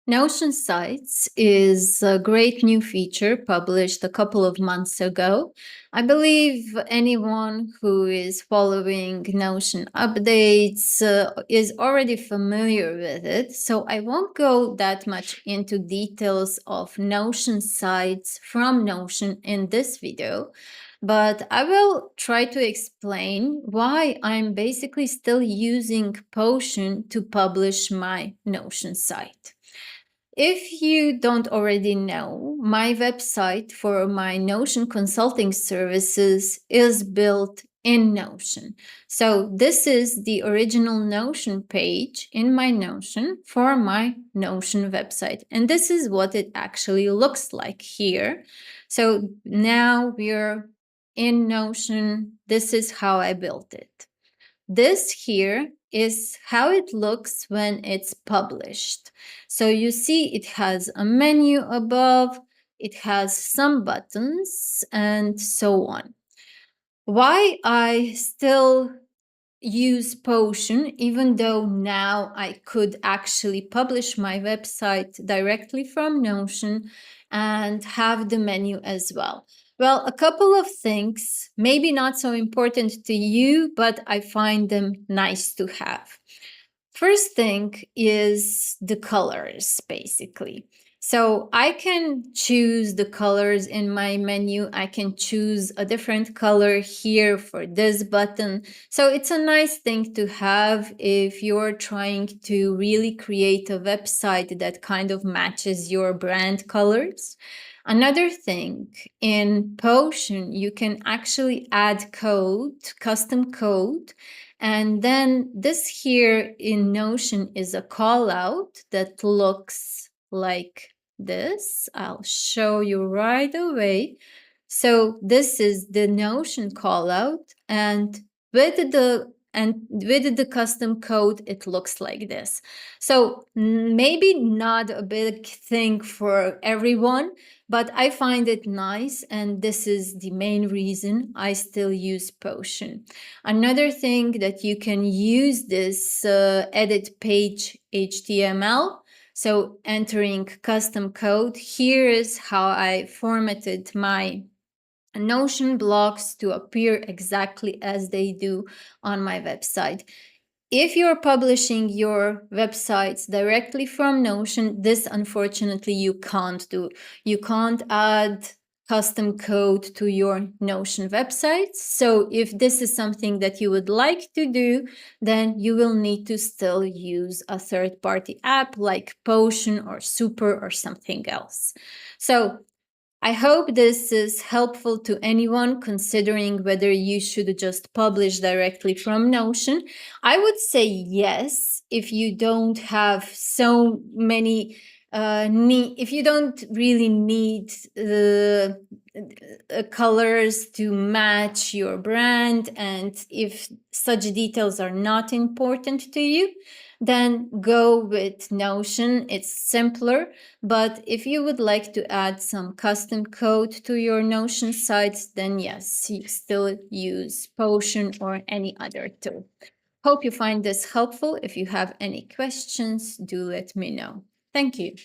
Notion Sites is a great new feature published a couple of months ago. I believe anyone who is following Notion updates is already familiar with it, so I won't go that much into details of Notion Sites from Notion in this video, but I will try to explain why I'm basically still using Potion to publish my Notion site. If you don't already know, my website for my Notion consulting services is built in Notion. So this is the original Notion page in my Notion for my Notion website. And this is what it actually looks like here. So now we're in Notion. This is how I built it. This here is how it looks when it's published. So you see it has a menu above, it has some buttons, and so on. Why I still use Potion, even though now I could actually publish my website directly from Notion and have the menu as well. Well, a couple of things, maybe not so important to you, but I find them nice to have. First thing is the colors, basically. So I can choose the colors in my menu. I can choose a different color here for this button. So it's a nice thing to have if you're trying to really create a website that kind of matches your brand colors. Another thing, in Potion, you can actually add code, custom code, and then this here in Notion is a callout that looks like this. I'll show you right away. So this is the Notion callout, and with the custom code, it looks like this. So maybe not a big thing for everyone, but I find it nice, and this is the main reason I still use Potion. Another thing that you can use this edit page HTML. So entering custom code, here is how I formatted my Notion blocks to appear exactly as they do on my website. If you're publishing your websites directly from Notion, this unfortunately you can't do. You can't add custom code to your Notion websites. So if this is something that you would like to do, then you will need to still use a third-party app like Potion or Super or something else. So I hope this is helpful to anyone considering whether you should just publish directly from Notion. I would say yes, if you don't have so many if you don't really need colors to match your brand, and if such details are not important to you, then go with Notion. It's simpler. But if you would like to add some custom code to your Notion sites, then yes, you still use Potion or any other tool. Hope you find this helpful. If you have any questions, do let me know. Thank you.